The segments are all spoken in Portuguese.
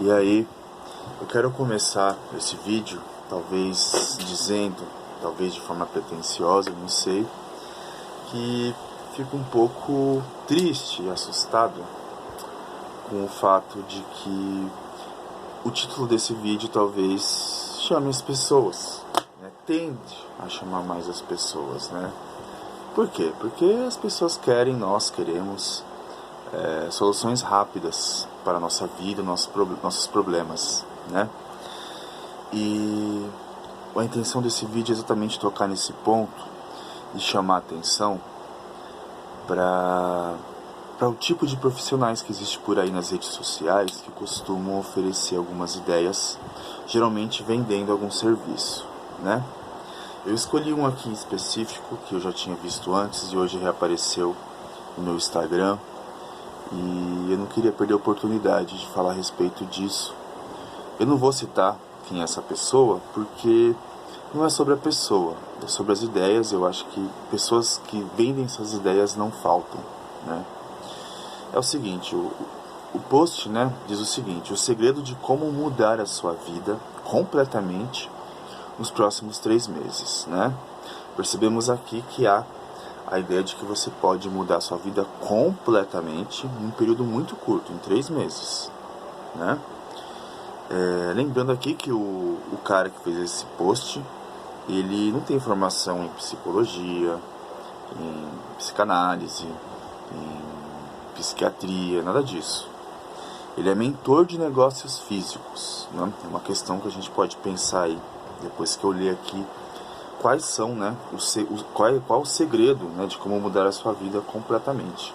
E aí, eu quero começar esse vídeo, talvez dizendo, talvez de forma pretensiosa, não sei, que fico um pouco triste e assustado com o fato de que o título desse vídeo talvez chame as pessoas, né? Tende a chamar mais as pessoas, né? Por quê? Porque as pessoas querem, nós queremos soluções rápidas para a nossa vida, nossos problemas, né? E a intenção desse vídeo é exatamente tocar nesse ponto e chamar a atenção para o tipo de profissionais que existe por aí nas redes sociais que costumam oferecer algumas ideias, geralmente vendendo algum serviço, né? Eu escolhi um aqui específico que eu já tinha visto antes e hoje reapareceu no meu Instagram, e eu não queria perder a oportunidade de falar a respeito disso. Eu não vou citar quem é essa pessoa, porque não é sobre a pessoa, é sobre as ideias. Eu acho que pessoas que vendem essas ideias não faltam, né? É o seguinte, o post, né, diz o seguinte: o segredo de como mudar a sua vida completamente nos próximos 3 meses, né? Percebemos aqui que há a ideia de que você pode mudar a sua vida completamente em um período muito curto, em 3 meses, né? Lembrando aqui que o cara que fez esse post, ele não tem formação em psicologia, em psicanálise, em psiquiatria, nada disso. Ele é mentor de negócios físicos, né? É uma questão que a gente pode pensar aí, depois que eu ler aqui, quais são, né, qual o segredo, né, de como mudar a sua vida completamente.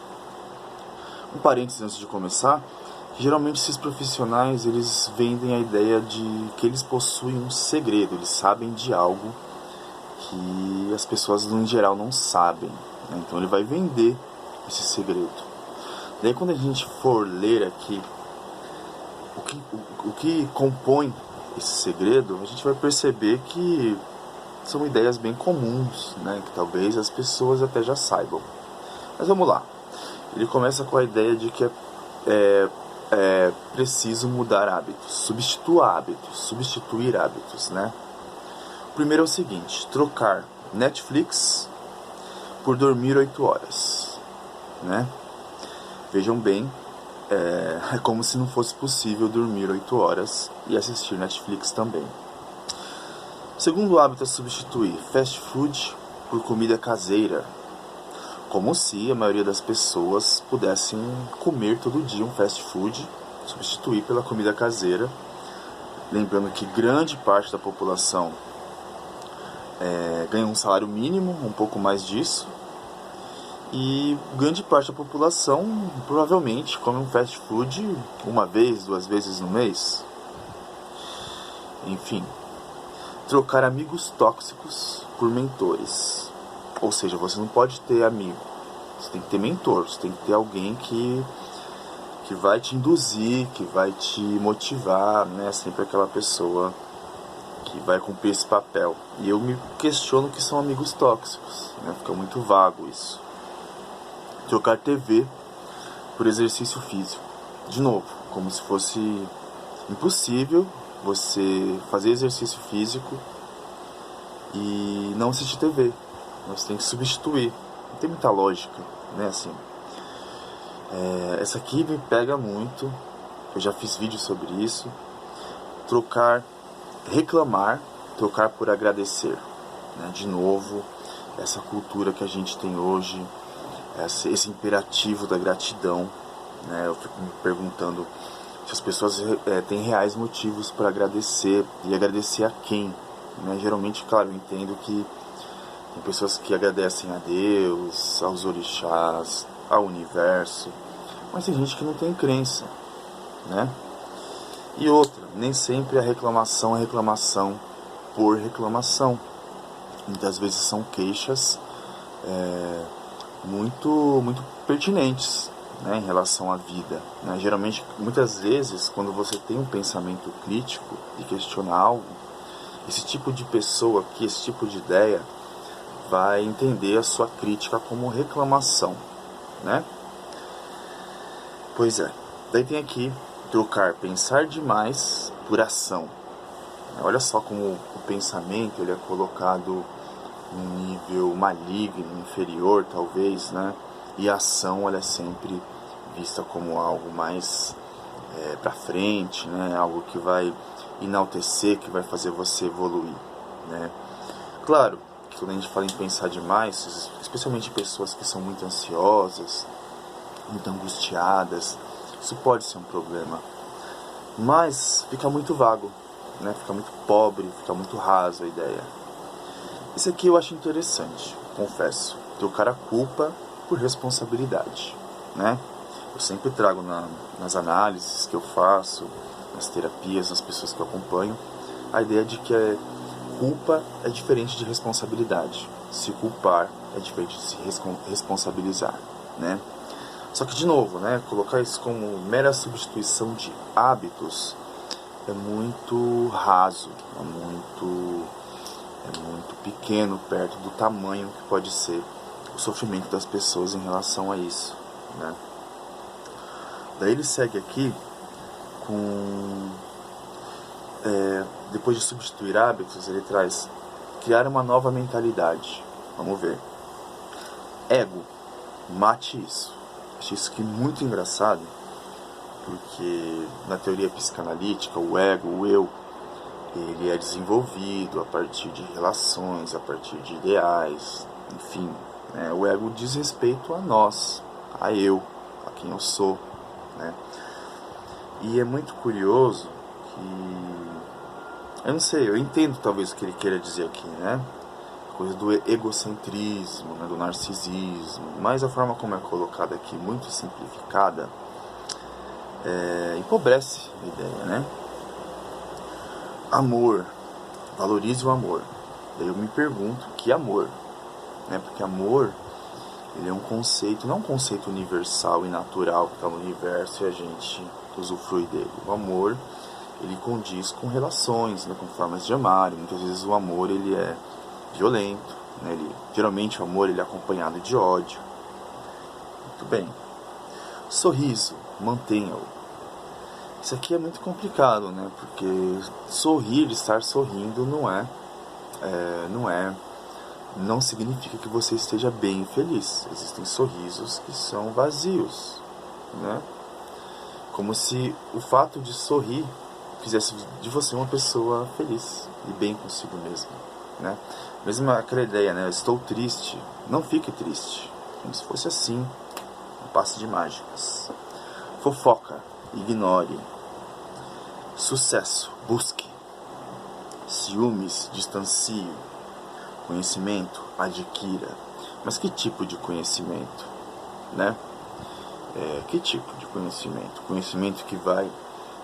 Um parênteses antes de começar: geralmente esses profissionais, eles vendem a ideia de que eles possuem um segredo, eles sabem de algo que as pessoas no geral não sabem, né? Então ele vai vender esse segredo. Daí quando a gente for ler aqui o que compõe esse segredo, a gente vai perceber que são ideias bem comuns, né, que talvez as pessoas até já saibam. Mas vamos lá. Ele começa com a ideia de que é preciso mudar hábitos, substituir hábitos, né? O primeiro é o seguinte: trocar Netflix por dormir 8 horas, né? Vejam bem, é como se não fosse possível dormir 8 horas e assistir Netflix também. O segundo hábito é substituir fast food por comida caseira, como se a maioria das pessoas pudessem comer todo dia um fast food, substituir pela comida caseira. Lembrando que grande parte da população ganha um salário mínimo, um pouco mais disso, e grande parte da população provavelmente come um fast food 1 vez, 2 vezes no mês. Enfim, trocar amigos tóxicos por mentores. Ou seja, você não pode ter amigo, você tem que ter mentor, você tem que ter alguém que vai te induzir, que vai te motivar, né? Sempre aquela pessoa que vai cumprir esse papel. E eu me questiono o que são amigos tóxicos, né? Fica muito vago isso. Trocar TV por exercício físico. De novo, como se fosse impossível você fazer exercício físico e não assistir TV. Você tem que substituir. Não tem muita lógica, né? Assim, essa aqui me pega muito. Eu já fiz vídeo sobre isso. Reclamar, trocar por agradecer, né? De novo, essa cultura que a gente tem hoje, esse imperativo da gratidão, né? Eu fico me perguntando se as pessoas têm reais motivos para agradecer, e agradecer a quem, né? Geralmente, claro, eu entendo que tem pessoas que agradecem a Deus, aos orixás, ao universo, mas tem gente que não tem crença, né? E outra, nem sempre a reclamação é reclamação por reclamação. Muitas vezes são queixas muito pertinentes, né, em relação à vida, né? Geralmente, muitas vezes, quando você tem um pensamento crítico e questiona algo, esse tipo de pessoa, esse tipo de ideia, vai entender a sua crítica como reclamação, né? Pois é. Daí tem aqui trocar pensar demais por ação. Olha só como o pensamento ele é colocado num nível maligno, inferior talvez, né? E a ação ela é sempre vista como algo mais para frente, né? Algo que vai enaltecer, que vai fazer você evoluir, né? Claro que quando a gente fala em pensar demais, especialmente pessoas que são muito ansiosas, muito angustiadas, isso pode ser um problema. Mas fica muito vago, né? Fica muito pobre, fica muito raso a ideia. Isso aqui eu acho interessante, confesso. Trocar a culpa por responsabilidade, né? Eu sempre trago nas análises que eu faço, nas terapias, nas pessoas que eu acompanho, a ideia de que culpa é diferente de responsabilidade. Se culpar é diferente de se responsabilizar, né? Só que, de novo, né, colocar isso como mera substituição de hábitos é muito raso, é muito pequeno perto do tamanho que pode ser o sofrimento das pessoas em relação a isso, né? Daí ele segue aqui com... depois de substituir hábitos, ele traz criar uma nova mentalidade. Vamos ver. Ego, mate isso. Achei isso aqui muito engraçado, porque na teoria psicanalítica, o ego, o eu, ele é desenvolvido a partir de relações, a partir de ideais, enfim, né? O ego diz respeito a nós, a eu, a quem eu sou, né? E é muito curioso que, eu não sei, eu entendo talvez o que ele queira dizer aqui, né? Coisa do egocentrismo, né? Do narcisismo, mas a forma como é colocada aqui, muito simplificada, empobrece a ideia, né? Amor, valorize o amor. Daí eu me pergunto, que amor? Né? Porque amor, ele é um conceito, não é um conceito universal e natural que está no universo e a gente usufrui dele. O amor, ele condiz com relações, né? Com formas de amar, e muitas vezes o amor, ele é violento, né? Geralmente o amor, ele é acompanhado de ódio. Muito bem. Sorriso, mantenha-o. Isso aqui é muito complicado, né? Porque sorrir, estar sorrindo não significa que você esteja bem e feliz. Existem sorrisos que são vazios, né? Como se o fato de sorrir fizesse de você uma pessoa feliz e bem consigo mesmo, né? Mesmo aquela ideia, né? Eu estou triste, não fique triste. Como se fosse assim, um passe de mágicas. Fofoca, ignore. Sucesso, busque. Ciúmes, distancie. Conhecimento, adquira. Mas que tipo de conhecimento, né? Que tipo de conhecimento? Conhecimento que vai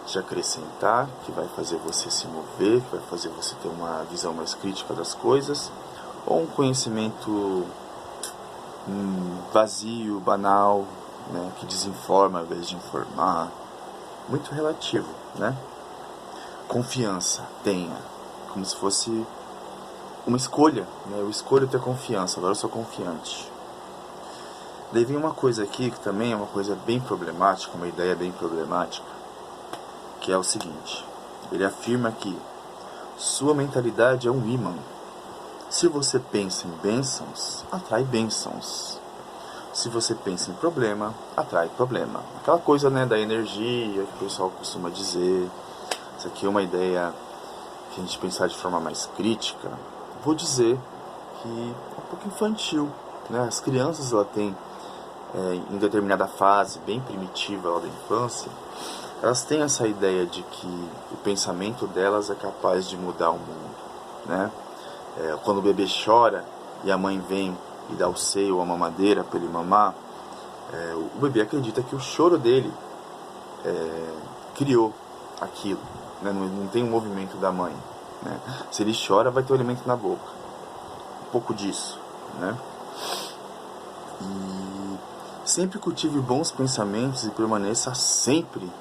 te acrescentar, que vai fazer você se mover, que vai fazer você ter uma visão mais crítica das coisas, ou um conhecimento vazio, banal, né? Que desinforma ao invés de informar. Muito relativo, né? Confiança, tenha, como se fosse uma escolha, né? Eu escolho ter confiança, agora eu sou confiante. Daí vem uma coisa aqui que também é uma coisa bem problemática, uma ideia bem problemática, que é o seguinte: ele afirma que sua mentalidade é um ímã. Se você pensa em bênçãos, atrai bênçãos. Se você pensa em problema, atrai problema. Aquela coisa, né, da energia que o pessoal costuma dizer. Isso aqui é uma ideia que a gente pensar de forma mais crítica. Vou dizer que é um pouco infantil, né? As crianças, ela têm, em determinada fase bem primitiva lá da infância, elas têm essa ideia de que o pensamento delas é capaz de mudar o mundo, né? Quando o bebê chora e a mãe vem e dá o seio ou a mamadeira para ele mamar, o bebê acredita que o choro dele criou aquilo, né? Não tem um movimento da mãe, né? Se ele chora, vai ter o alimento na boca. Um pouco disso, né? E sempre cultive bons pensamentos e permaneça sempre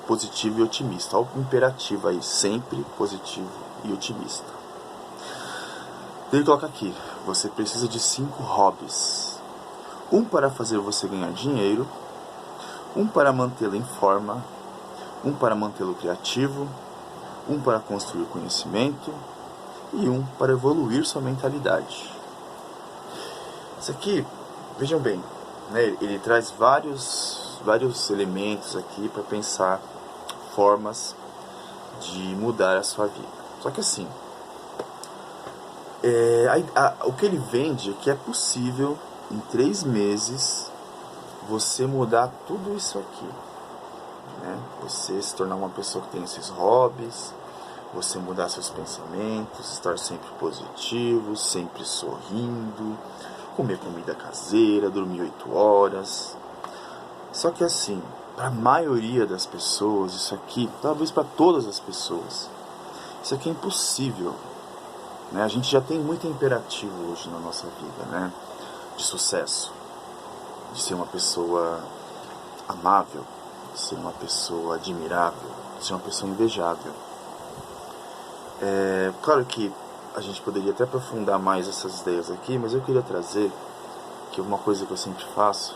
positivo e otimista. Olha o imperativo aí, sempre positivo e otimista. Ele coloca aqui: você precisa de 5 hobbies. Um para fazer você ganhar dinheiro, um para mantê-la em forma, um para mantê-lo criativo, um para construir conhecimento e um para evoluir sua mentalidade. Isso aqui, vejam bem, né, ele traz vários elementos aqui para pensar formas de mudar a sua vida. Só que assim, o que ele vende é que é possível em 3 meses você mudar tudo isso aqui, né? Você se tornar uma pessoa que tem esses hobbies, você mudar seus pensamentos, estar sempre positivo, sempre sorrindo, comer comida caseira, dormir 8 horas. Só que assim, para a maioria das pessoas, isso aqui, talvez para todas as pessoas, isso aqui é impossível, né? A gente já tem muito imperativo hoje na nossa vida, né? De sucesso, de ser uma pessoa amável, de ser uma pessoa admirável, de ser uma pessoa invejável. Claro que a gente poderia até aprofundar mais essas ideias aqui, mas eu queria trazer que uma coisa que eu sempre faço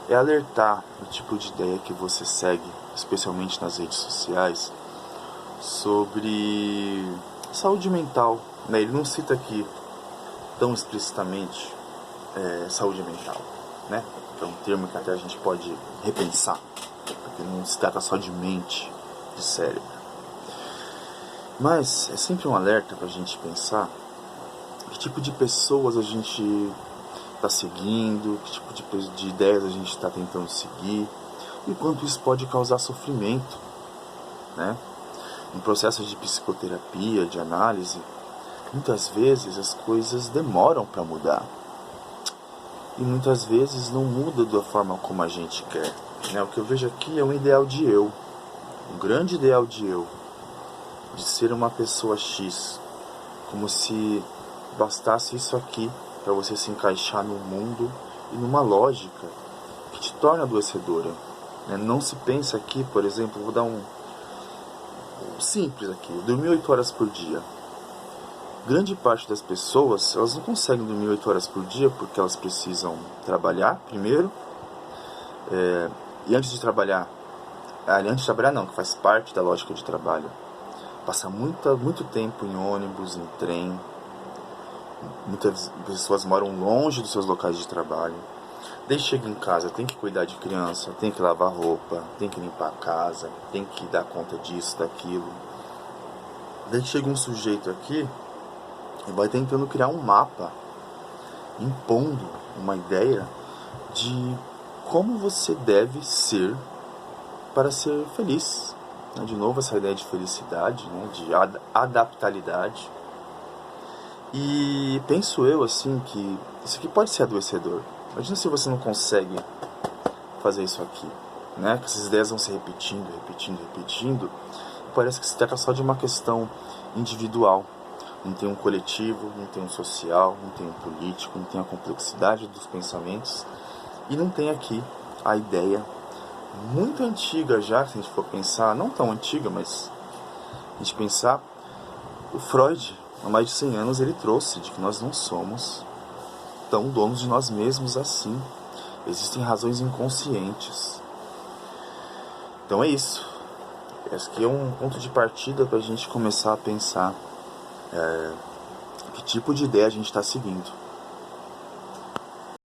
é alertar o tipo de ideia que você segue, especialmente nas redes sociais, sobre saúde mental, né? Ele não cita aqui tão explicitamente saúde mental, né? Que é um termo que até a gente pode repensar, porque não se trata só de mente, de cérebro. Mas é sempre um alerta para a gente pensar que tipo de pessoas a gente está seguindo, que tipo de ideias a gente está tentando seguir e o quanto isso pode causar sofrimento, né? Em processos de psicoterapia, de análise, muitas vezes as coisas demoram para mudar e muitas vezes não muda da forma como a gente quer, né? O que eu vejo aqui é um ideal de eu, um grande ideal de eu, de ser uma pessoa X, como se bastasse isso aqui para você se encaixar no mundo e numa lógica que te torna adoecedora, né? Não se pensa aqui, por exemplo, vou dar um simples aqui, dormir 8 horas por dia. Grande parte das pessoas, elas não conseguem dormir 8 horas por dia porque elas precisam trabalhar primeiro, e antes de trabalhar não, que faz parte da lógica de trabalho, passa muito tempo em ônibus, em trem. Muitas pessoas moram longe dos seus locais de trabalho. Daí chega em casa, tem que cuidar de criança, tem que lavar roupa, tem que limpar a casa, tem que dar conta disso, daquilo. Daí chega um sujeito aqui e vai tentando criar um mapa, impondo uma ideia de como você deve ser para ser feliz. De novo essa ideia de felicidade, né? De adaptabilidade. E penso eu assim que isso aqui pode ser adoecedor. Imagina se você não consegue fazer isso aqui, né? Que essas ideias vão se repetindo. Parece que se trata só de uma questão individual. Não tem um coletivo, não tem um social, não tem um político, não tem a complexidade dos pensamentos. E não tem aqui a ideia muito antiga já, se a gente for pensar, não tão antiga, mas a gente pensar, o Freud, há mais de 100 anos, ele trouxe de que nós não somos tão donos de nós mesmos assim. Existem razões inconscientes. Então é isso. Esse aqui é um ponto de partida para a gente começar a pensar que tipo de ideia a gente está seguindo.